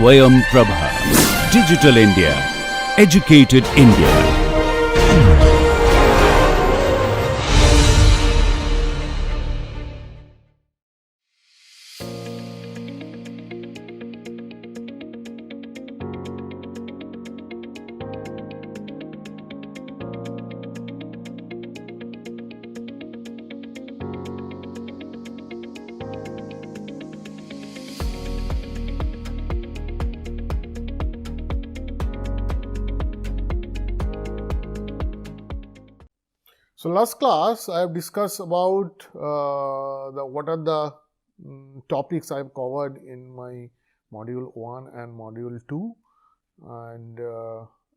Swayam Prabha. Digital India. Educated India. So, last class I have discussed about what are the topics I have covered in my module 1 and module 2,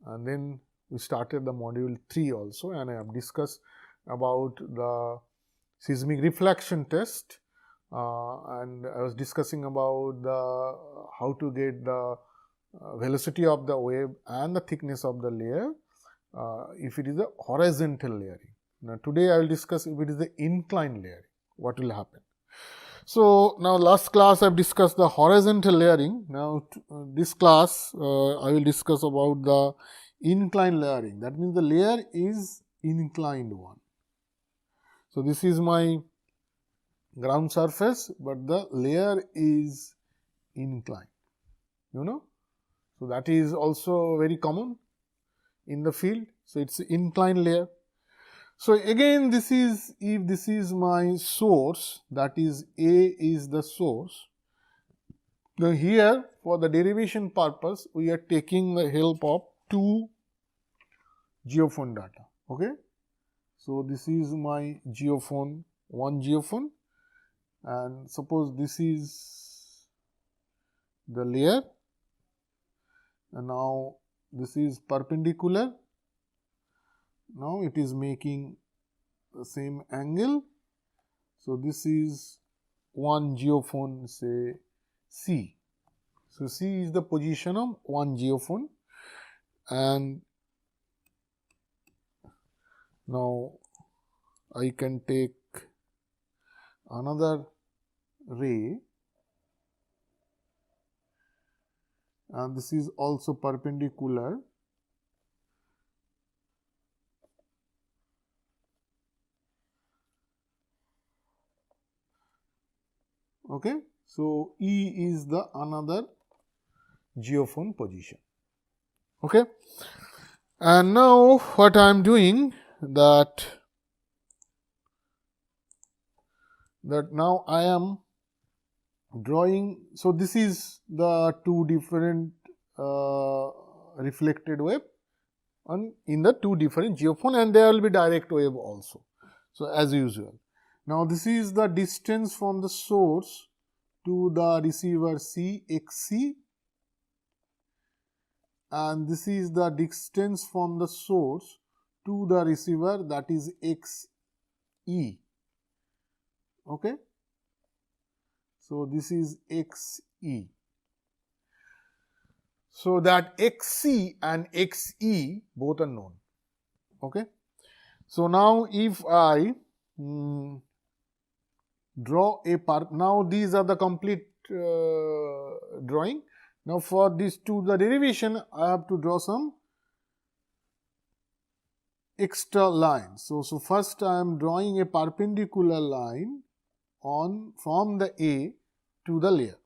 and then we started the module 3 also, and I have discussed about the seismic reflection test, and I was discussing about how to get the velocity of the wave and the thickness of the layer if it is a horizontal layering. Now, today I will discuss if it is the inclined layering, what will happen. So, now last class I have discussed the horizontal layering. Now, this class I will discuss about the inclined layering. That means the layer is inclined one. So, this is my ground surface, but the layer is inclined, you know. So, that is also very common in the field. So, it is inclined layer. So, again this is, if this is my source, that is A is the source, then here for the derivation purpose we are taking the help of two geophone data. Okay. So, this is my geophone, one geophone, and suppose this is the layer, and now this is perpendicular. Now, it is making the same angle. So, this is one geophone, say C. So, C is the position of one geophone, and now I can take another ray, and this is also perpendicular. Okay. So, E is the another geophone position. Okay. And now, what I am doing that now I am drawing. So, this is the two different reflected wave in the two different geophone, and there will be direct wave also. So, as usual. Now, this is the distance from the source to the receiver C, xc, and this is the distance from the source to the receiver, that is xe. Okay. So, this is xe. So, that xc and xe both are known. Okay. So, now if I draw a part. Now, these are the complete drawing. Now, for this to the derivation, I have to draw some extra lines. So, first I am drawing a perpendicular line from the A to the layer.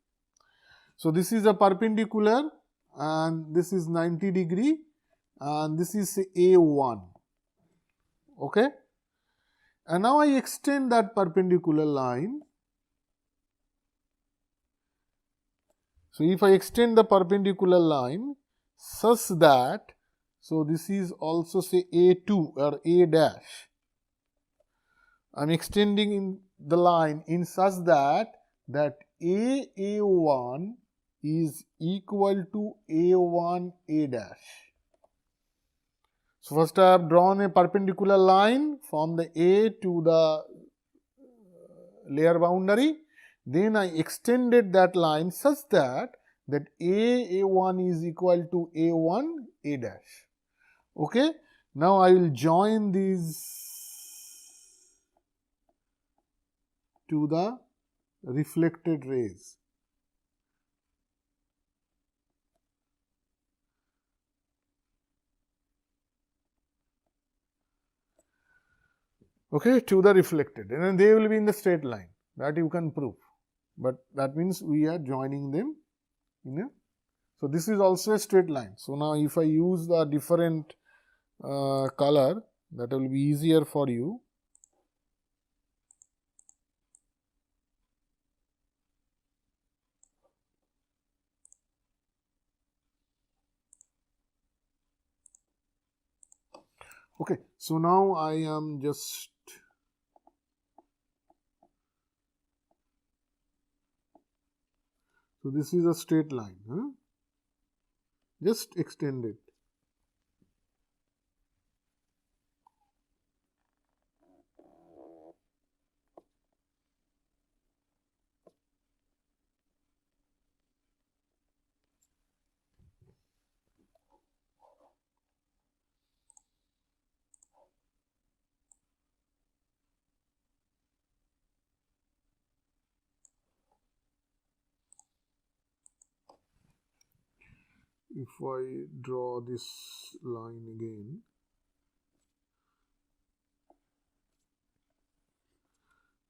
So, this is a perpendicular, and this is 90 degree, and this is A1. Okay. And now I extend that perpendicular line. So, if I extend the perpendicular line such that, so this is also say A2 or A dash. I am extending in the line in such that A1 is equal to A1 A dash. So, first I have drawn a perpendicular line from the A to the layer boundary, then I extended that line such that A1 is equal to A1 A dash. Okay. Now, I will join these to the reflected rays. okay, to the reflected, and then they will be in the straight line. That you can prove, but that means we are joining them in a. So this is also a straight line. So now if I use the different color, that will be easier for you. Okay, so now I am just so this is a straight line, just extend it. If I draw this line again,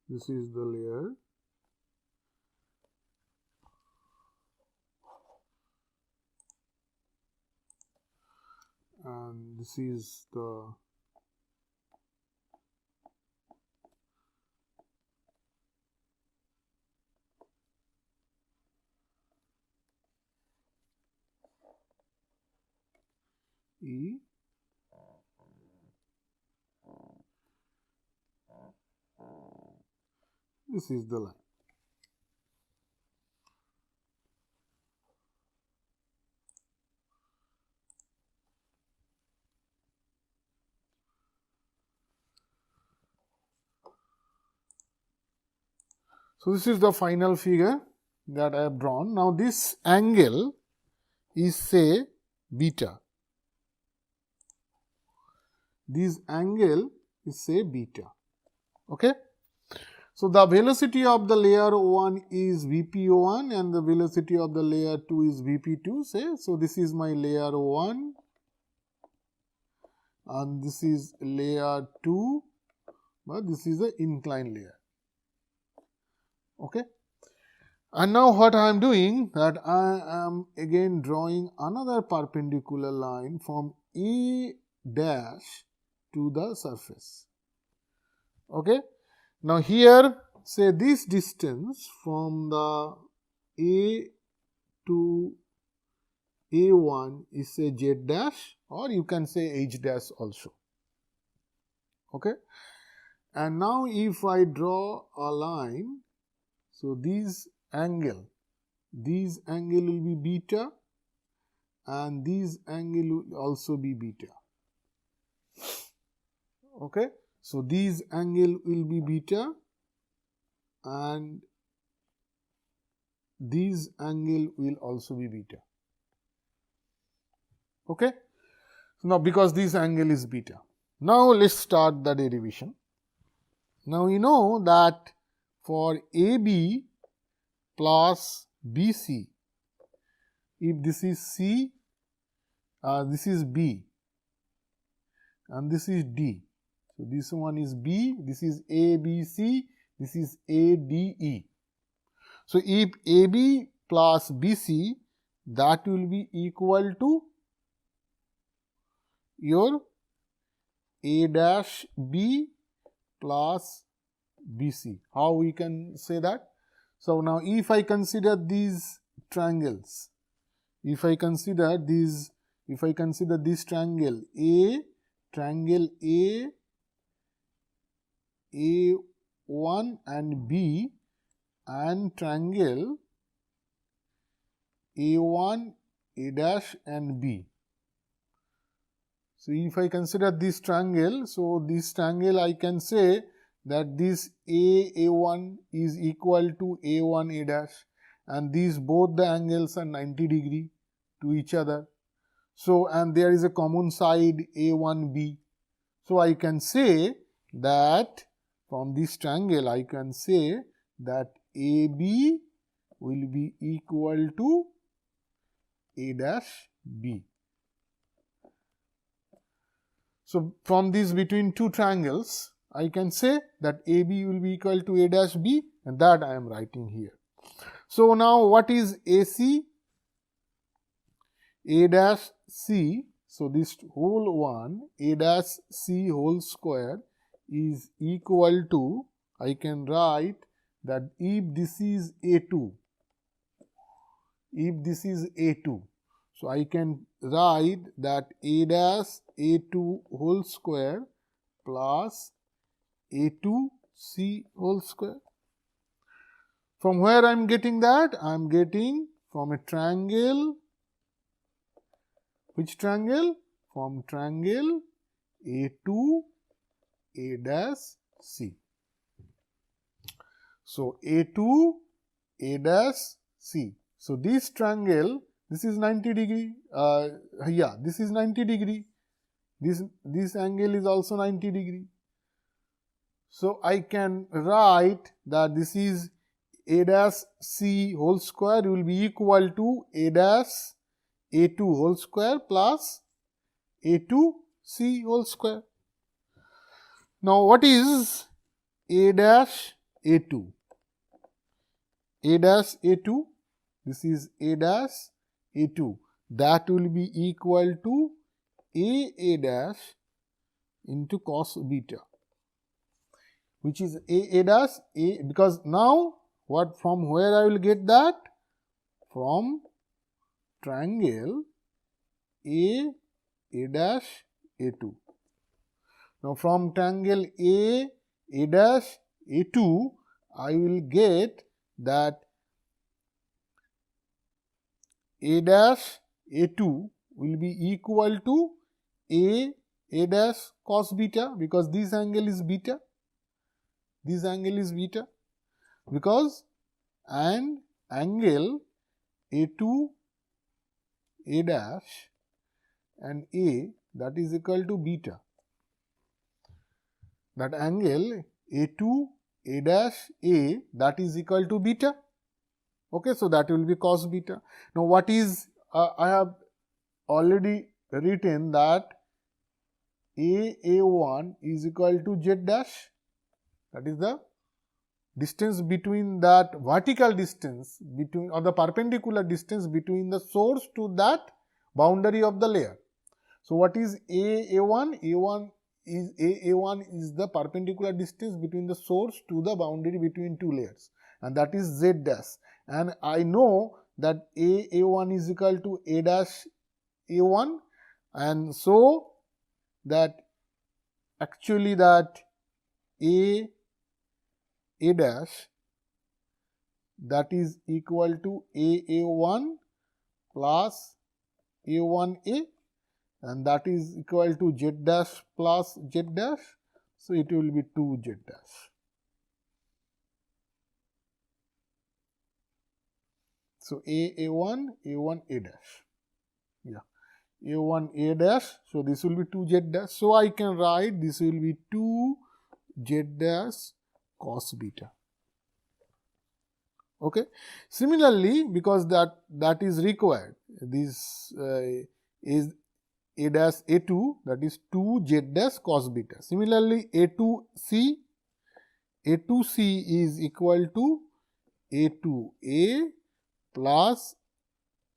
this is the layer, and this is the E. This is the line. So this is the final figure that I have drawn. Now this angle is say beta. This angle is say beta. Okay. So the velocity of the layer 1 is VP01 and the velocity of the layer 2 is VP2, say. So this is my layer 1 and this is layer 2, but this is the inclined layer. Okay. And now what I am doing, that I am again drawing another perpendicular line from A dash to the surface. Okay. Now here say this distance from the A to A1 is say Z dash, or you can say H dash also. Okay. And now if I draw a line, so this angle will be beta and this angle will also be beta. Okay. So this angle will be beta and this angle will also be beta. Okay. So now because this angle is beta. Now let's start the derivation. Now you know that for AB plus BC, if this is C, this is B and this is D. So this one is B, this is ABC, this is ADE. So if AB plus BC, that will be equal to your A dash B plus BC. How we can say that? So now if I consider these triangles, if I consider this triangle A, A1 and B and triangle A1, A dash and B. So if I consider this triangle, so this triangle I can say that this A1 is equal to A1 A dash and these both the angles are 90 degree to each other. So and there is a common side A1B. So I can say that from this triangle I can say that AB will be equal to A dash B. So from these between two triangles I can say that AB will be equal to A dash B, and that I am writing here. So now what is AC? A dash C. So this whole one, A dash C whole square, is equal to, I can write that if this is A2, so I can write that A dash A2 whole square plus A2 C whole square. From where I am getting that? I am getting from a triangle. Which triangle? From triangle A2 A dash C. So A2 A dash C. So this triangle, this is 90 degree. This is 90 degree. This angle is also 90 degree. So I can write that this is A dash C whole square will be equal to A dash A2 whole square plus A2 C whole square. Now what is A dash A2? A dash A2, this is A dash A2, that will be equal to A dash into cos beta, which is A dash A, because now what, from where I will get that? From triangle A dash A2. Now from triangle A dash A2, I will get that A dash A2 will be equal to A dash cos beta, because this angle is beta. This angle is beta, because and angle A2 A dash and A, that is equal to beta. That angle A2 A dash A, that is equal to beta. Okay, so that will be cos beta. Now what is, I have already written that A1 is equal to Z dash. That is the distance between that vertical distance between, or the perpendicular distance between the source to that boundary of the layer. So what is A1? A1 is the perpendicular distance between the source to the boundary between two layers, and that is Z dash. And I know that A1 is equal to A dash A1, and so that actually that A dash, that is equal to A1 plus A1A, and that is equal to Z dash plus Z dash. So it will be 2Z dash. So A1 A dash. Yeah. A1 A dash. So this will be 2Z dash. So I can write this will be 2Z dash cos beta. Okay. Similarly, because that is required, this is A dash A2, that is 2Z dash cos beta. Similarly, A2C is equal to A2A plus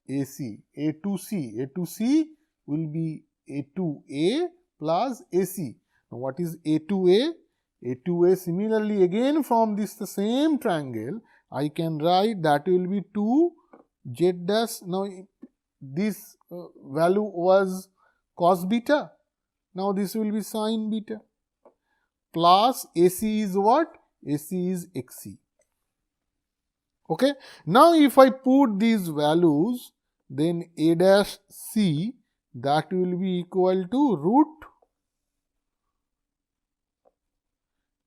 AC. A2C will be A2A plus AC. Now what is A2A? A2A, similarly again from this the same triangle, I can write that will be 2Z dash. Now this value was cos beta. Now this will be sin beta. Plus AC is what? AC is XC. Okay. Now if I put these values, then A dash C, that will be equal to root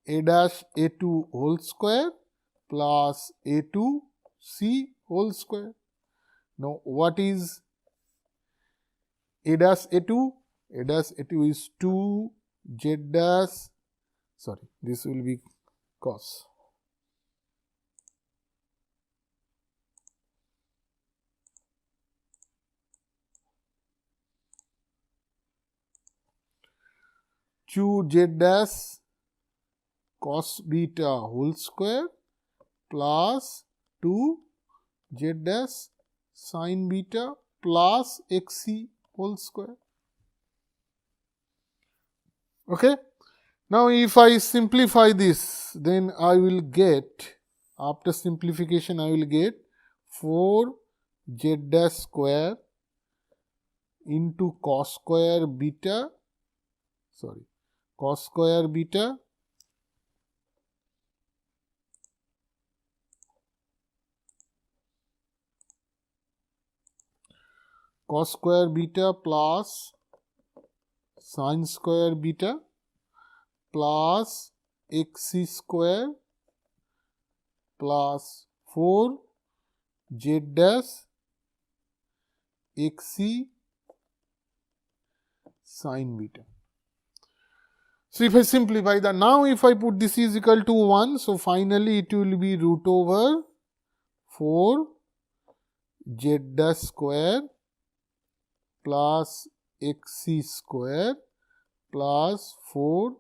A dash A2 whole square plus A2 C whole square. Now what is A dash A2? A dash A2 is 2Z dash, sorry, this will be cos. Two Z dash cos beta whole square plus 2 z dash sin beta plus xc whole square. Okay. Now, if I simplify this, then I will get, after simplification, I will get 4 z dash square into cos square beta cos square beta plus sin square beta plus xc square plus 4 z dash xc sin beta. So, if I simplify that, now if I put this is equal to 1, so finally it will be root over 4 z dash square plus xc square plus 4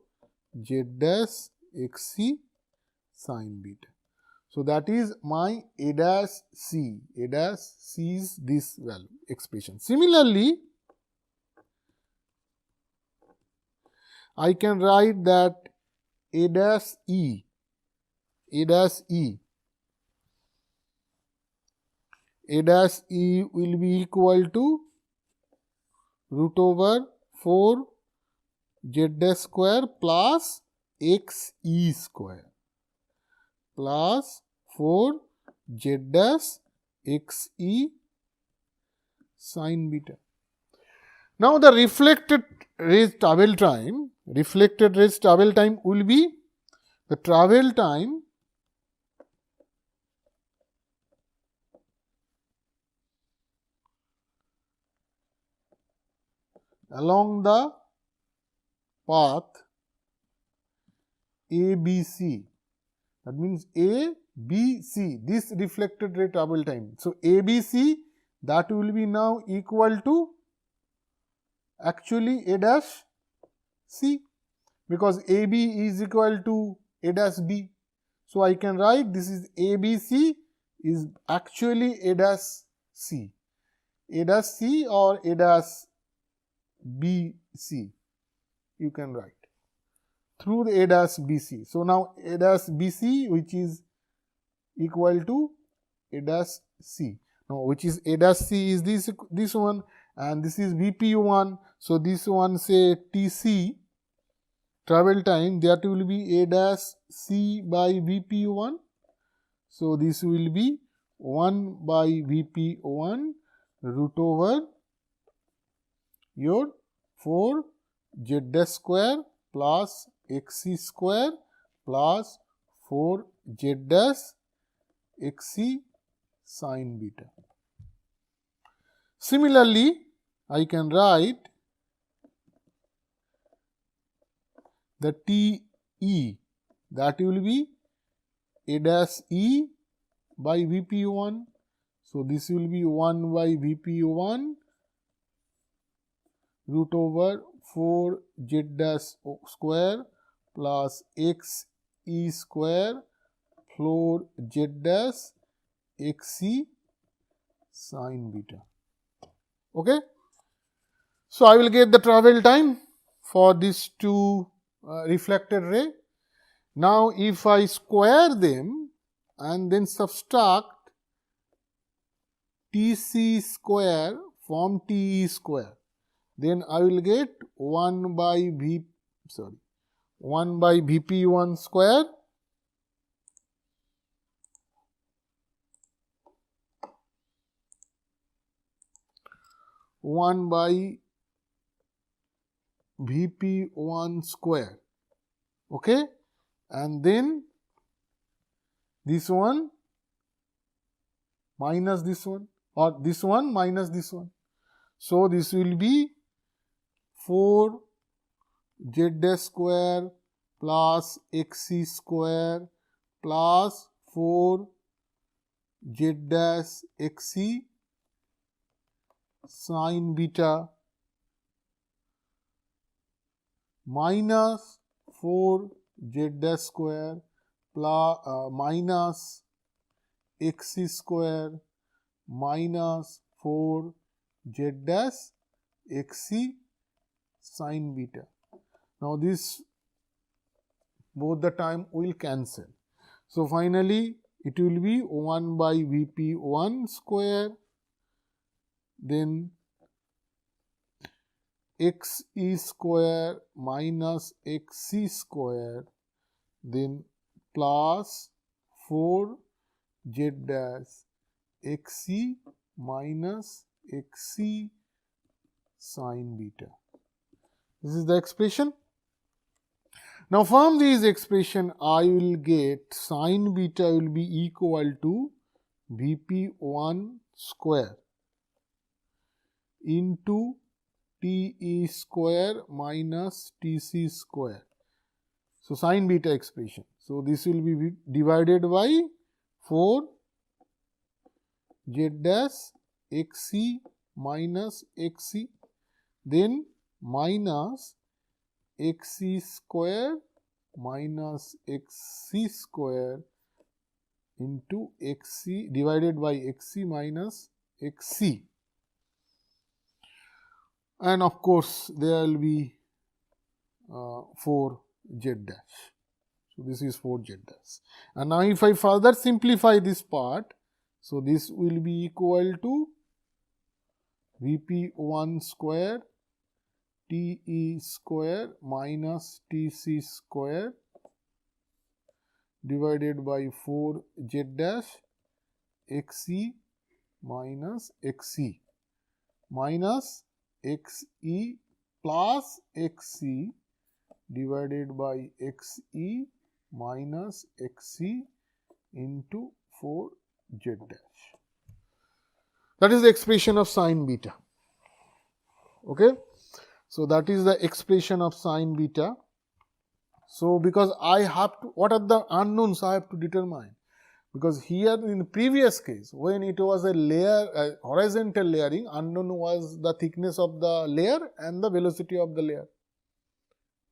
z dash xc sin beta. So, that is my A dash C. A dash C is this value expression. Similarly, I can write that A dash E will be equal to root over 4 z dash square plus xe square plus 4 z dash xe sin beta. Now, the reflected rays travel time will be the travel time along the path ABC. That means ABC, this reflected ray travel time. So, ABC, that will be now equal to actually A dash C, because AB is equal to A dash B. So, I can write this is ABC is actually A dash C. A dash C or A dash BC you can write through the A dash BC. So, now A dash BC, which is equal to A dash C. Now, which is A dash C is this one, and this is VP1. So, this one say TC travel time, that will be A dash C by VP1. So, this will be 1 by VP1 root over your 4 z dash square plus xc square plus 4 z dash xc sin beta. Similarly, I can write the TE, that will be A dash E by VP1. So, this will be 1 by VP1 root over 4 z dash square plus x e square 4 z dash xc sin beta. Okay. So, I will get the travel time for these two reflected ray. Now, if I square them and then subtract TC square from TE square, then I will get 1 by VP1 square VP1 square, okay, and then this one minus this one, or this one minus this one. So, this will be 4 z dash square plus xc square plus 4 z dash xc sin beta minus 4 z dash square plus minus xc square minus 4 z dash xc sin beta. Now, this both the time will cancel. So, finally, it will be 1 by Vp 1 square, then x e square minus x c square, then plus 4 z dash x c minus x c sin beta. This is the expression. Now, from this expression I will get sin beta will be equal to Vp 1 square into Te square minus Tc square. So, sin beta expression. So, this will be divided by 4 z dash xc minus xc, then minus xc square minus xc square into xc divided by xc minus xc, and of course, there will be 4 z dash. So, this is 4 z dash. And now, if I further simplify this part, so this will be equal to Vp 1 square Te square minus Tc square divided by 4 z dash xc minus xc minus xe plus xc divided by xe minus xc into 4 z dash. That is the expression of sin beta. Okay. So, that is the expression of sin beta. So, because I have to, what are the unknowns I have to determine? Because here in the previous case, when it was a layer, horizontal layering, unknown was the thickness of the layer and the velocity of the layer.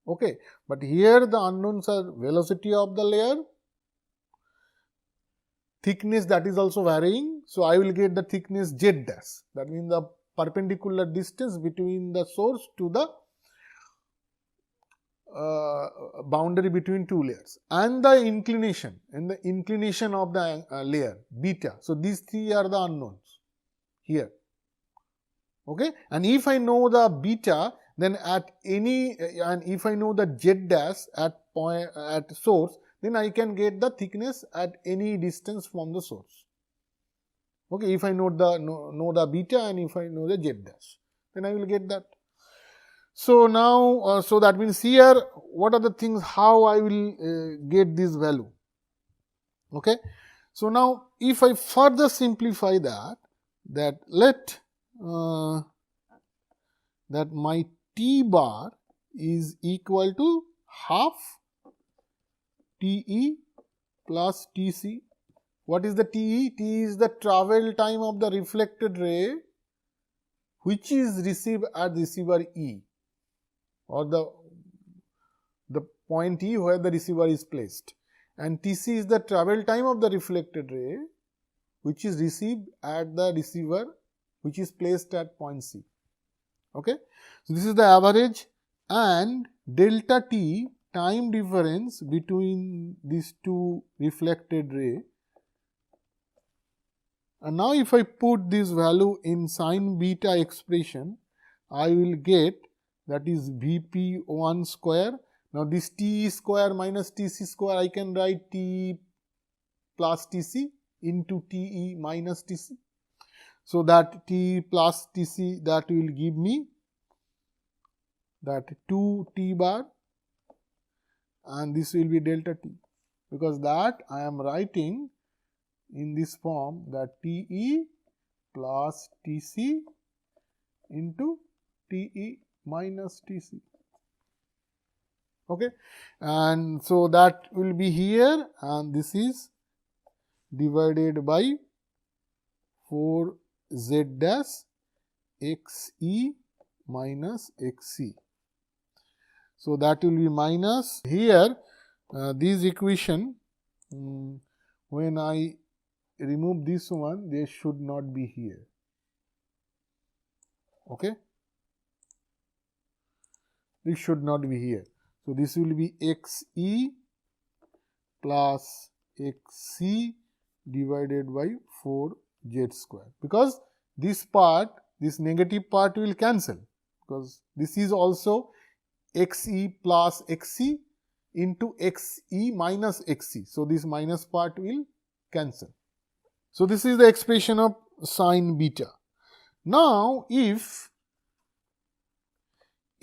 Okay. But here the unknowns are velocity of the layer, thickness that is also varying. So, I will get the thickness z dash, that means the perpendicular distance between the source to the boundary between two layers, and the inclination of the layer beta. So, these three are the unknowns here. Okay. And if I know the beta, then at any and if I know the z dash at point at source, then I can get the thickness at any distance from the source. Okay, if I know the beta and if I know the z dash, then I will get that. So, now, so that means here what are the things how I will get this value. Okay. So, now if I further simplify that let that my T bar is equal to half Te plus Tc. What is the Te? T is the travel time of the reflected ray which is received at receiver E, or the point E where the receiver is placed, and Tc is the travel time of the reflected ray which is received at the receiver which is placed at point C. Okay. So, this is the average, and delta T time difference between these two reflected ray. And now, if I put this value in sin beta expression, I will get, that is Vp 1 square. Now, this T square minus Tc square, I can write T plus Tc into Te minus Tc. So, that T plus Tc, that will give me that 2 T bar, and this will be delta T, because that I am writing in this form, that Te plus Tc into Te minus Tc. Okay. And so, that will be here, and this is divided by 4 z dash xe minus xc. So, that will be minus here this equation, when I remove this one, they should not be here. Okay, this should not be here. So this will be xe plus xc divided by 4z square, because this part, this negative part will cancel, because this is also xe plus xc into xe minus xc. So this minus part will cancel. So this is the expression of sin beta. Now if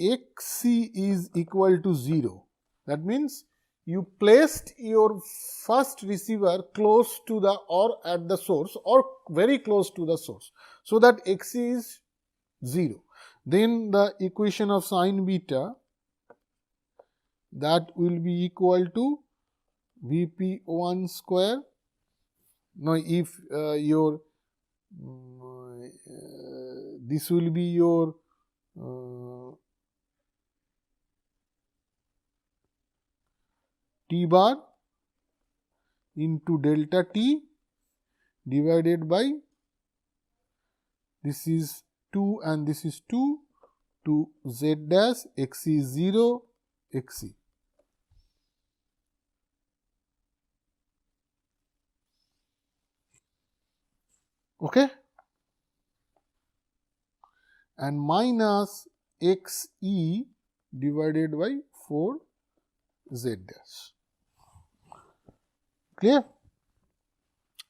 xc is equal to 0, that means you placed your first receiver close to the or at the source or very close to the source, so that xc is 0. Then the equation of sin beta, that will be equal to Vp1 square. Now if your this will be your T bar into delta T divided by, this is 2 and this is 2, to z dash xc is 0 xc. Okay, and minus xe divided by 4 z dash. Clear?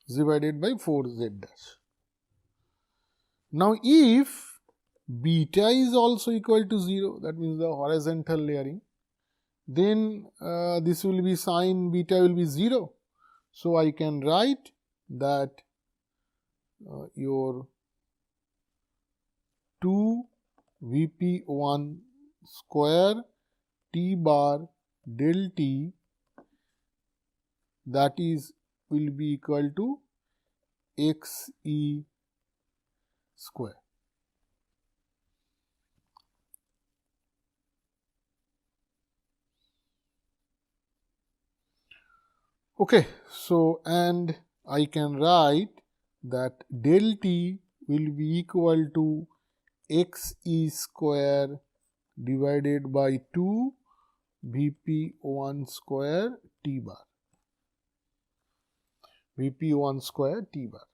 Divided by 4 z dash. Now if beta is also equal to 0, that means the horizontal layering, then this will be sin beta will be 0. So I can write that your 2 Vp1 square T bar del T, that is will be equal to xe square. Okay, so and I can write that del T will be equal to xe square divided by 2 Vp1 square T bar. Vp1 square T bar.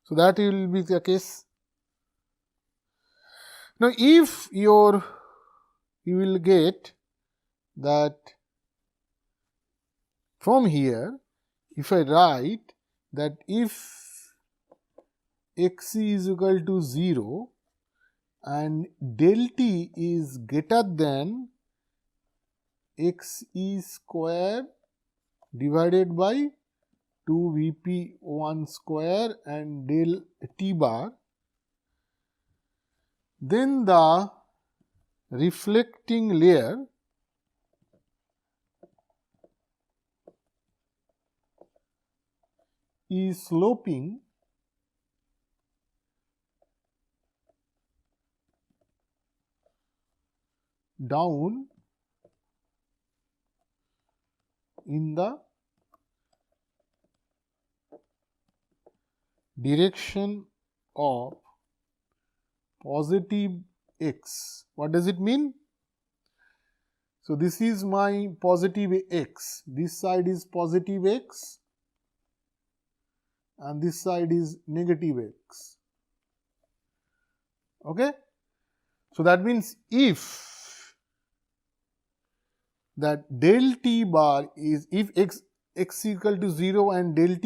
So that will be the case. Now if you will get that from here, if I write that if xc is equal to 0 and del T is greater than xe square divided by 2 Vp1 square and del T bar, then the reflecting layer is sloping down in the direction of positive x. What does it mean? So this is my positive x, this side is positive x and this side is negative x. Okay? So that means if that del T bar is, if x equal to 0 and del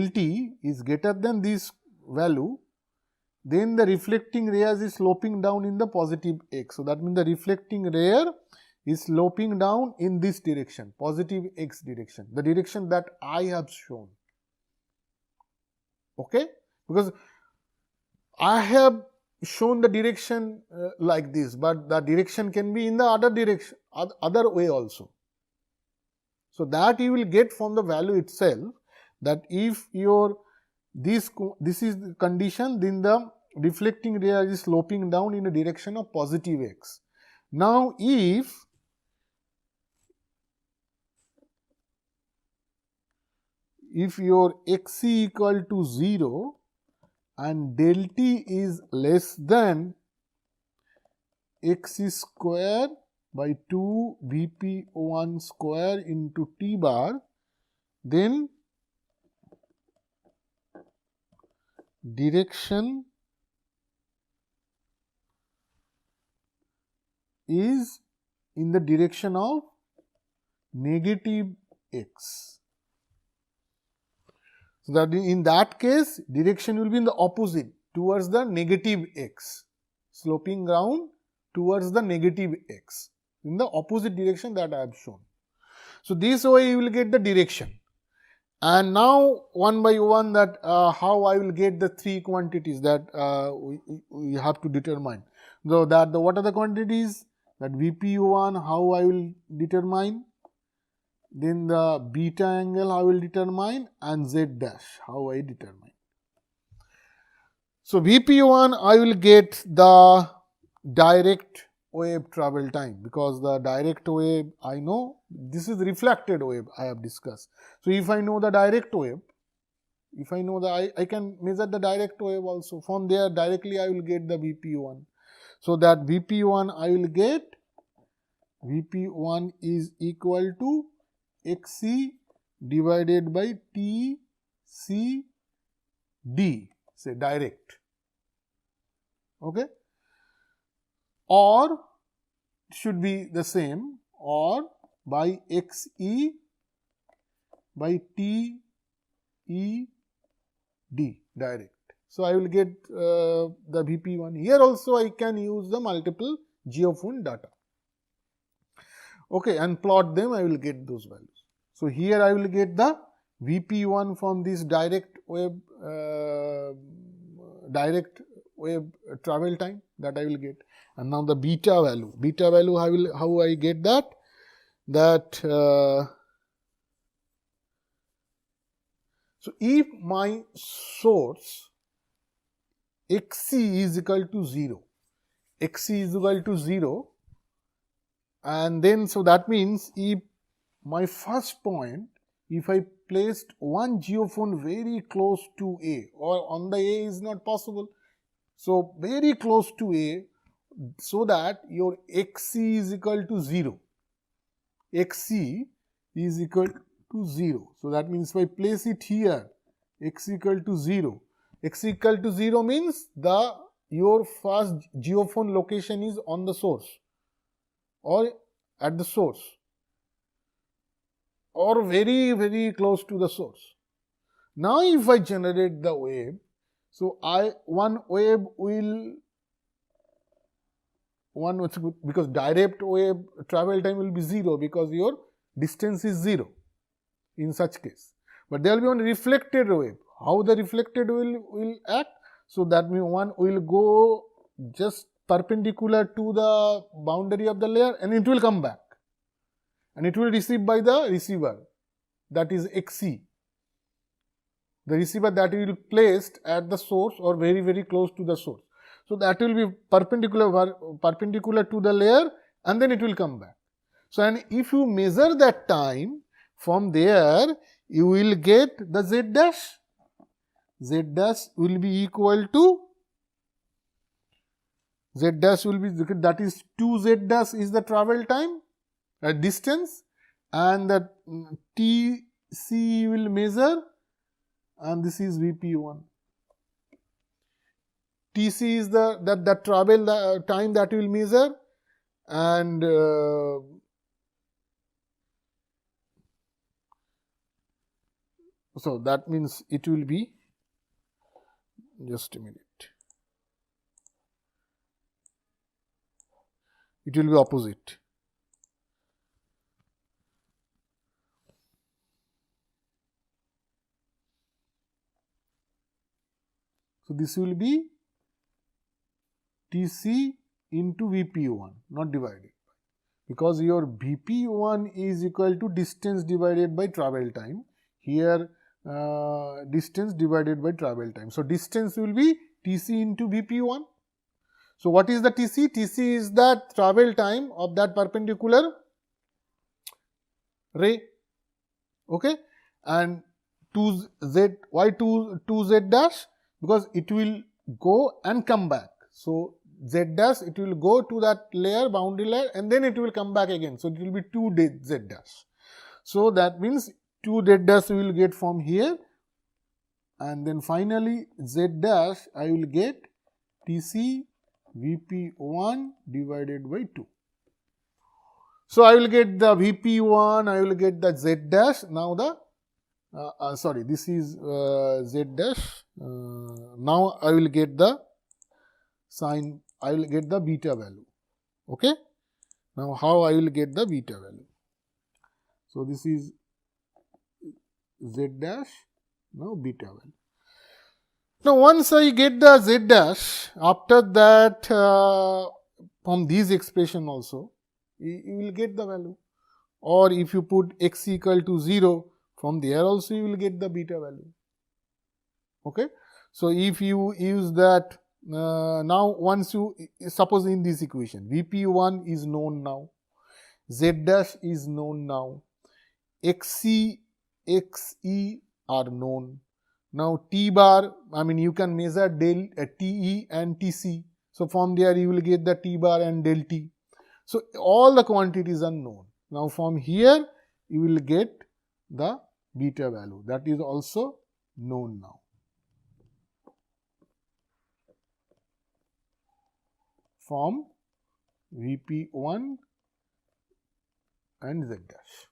T is greater than this value, then the reflecting rays is sloping down in the positive x. So that means the reflecting ray is sloping down in this direction, positive x direction, the direction that I have shown. Okay? Because I have shown the direction like this, but the direction can be in the other direction, other way also. So that you will get from the value itself, that if your this is the condition, then the reflecting ray is sloping down in the direction of positive x. Now if if your xc equal to 0 and del t is less than x square by 2 Vp1 square into t bar, then direction is in the direction of negative x. So, that in that case direction will be in the opposite, towards the negative x, sloping down towards the negative x, in the opposite direction that I have shown. So, this way you will get the direction. And now one by one that how I will get the three quantities that we have to determine. So, that what are the quantities? That Vp1 how I will determine, then the beta angle I will determine, and z dash how I determine. So, Vp1 I will get the direct wave travel time, because the direct wave I know, this is reflected wave I have discussed. So, if I know the direct wave, if I know the I can measure the direct wave also, from there directly I will get the Vp1. So, that Vp1 I will get, Vp1 is equal to xc divided by tcd, say direct, okay, or should be the same, or by xe by ted direct. So, I will get the Vp1. Here also I can use the multiple geophone data, okay, and plot them, I will get those values. So, here I will get the Vp1 from this direct wave travel time that I will get. And now the beta value how I get that? So, if my source xc is equal to 0, and then so that means if my first point, if I placed one geophone very close to A, or on the A is not possible, so very close to A, so that your xc is equal to 0, xc is equal to 0. So, that means if I place it here, x equal to 0, x equal to 0 means your first geophone location is on the source or at the source or very, very close to the source. Now, if I generate the wave, so because direct wave travel time will be 0, because your distance is 0 in such case. But there will be one reflected wave. How the reflected will act? So, that means one will go just perpendicular to the boundary of the layer, and it will come back, and it will receive by the receiver, that is xc, the receiver that will be placed at the source or very, very close to the source. So, that will be perpendicular to the layer, and then it will come back. So, and if you measure that time from there, you will get the z dash. Z dash will be equal to, z dash will be, that is 2z dash is the travel time, distance, and the tc will measure, and this is Vp1. Tc is the travel time that will measure, and so that means it will be, just a minute, it will be opposite. So, this will be Tc into Vp1, not divided, because your Vp1 is equal to distance divided by travel time. Here distance divided by travel time. So, distance will be Tc into Vp1. So, what is the Tc? Tc is the travel time of that perpendicular ray, okay, and 2z, why 2z dash? Because it will go and come back. So, z dash, it will go to that layer, boundary layer, and then it will come back again. So, it will be 2z dash. So, that means 2z dash we will get from here, and then finally z dash I will get Tc Vp1 divided by 2. So, I will get the Vp1, I will get the z dash. Now, the sorry, this is z dash. Now, I will get the sine, I will get the beta value. Okay. Now, how I will get the beta value? So, this is z dash, now beta value. Now, once I get the z dash, after that from these expression also, you will get the value. Or if you put x equal to 0, from there also you will get the beta value. Okay. So, if you use that, now once you suppose in this equation, Vp1 is known now, z dash is known now, xc, xe are known. Now, t bar, I mean you can measure del Te and Tc. So, from there you will get the t bar and del t. So, all the quantities are known. Now, from here you will get the beta value, that is also known now. From Vp1 and z dash.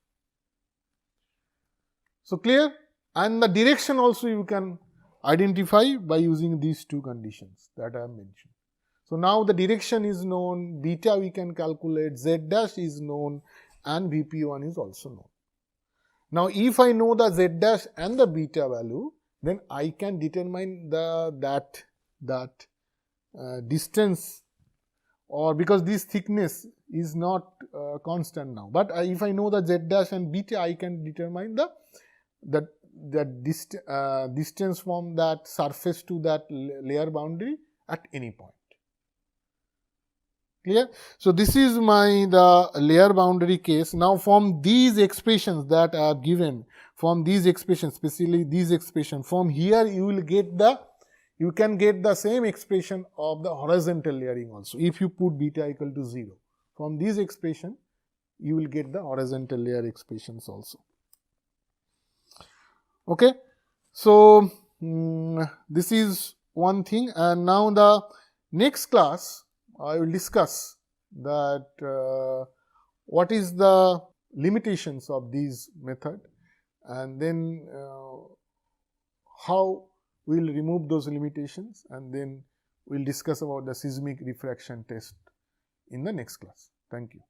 So, clear? And the direction also you can identify by using these two conditions that I have mentioned. So, now the direction is known, beta we can calculate, z dash is known, and Vp1 is also known. Now, if I know the z dash and the beta value, then I can determine that distance, or because this thickness is not constant now. But if I know the z dash and beta, I can determine the distance from that surface to that layer boundary at any point. Clear? So, this is the layer boundary case. Now, from these expressions that I have given, from these expressions, especially these expressions, from here you will get you can get the same expression of the horizontal layering also. If you put beta equal to 0, from these expression you will get the horizontal layer expressions also. Okay. So, this is one thing, and now the next class I will discuss that what is the limitations of these method, and then how we will remove those limitations, and then we will discuss about the seismic refraction test in the next class. Thank you.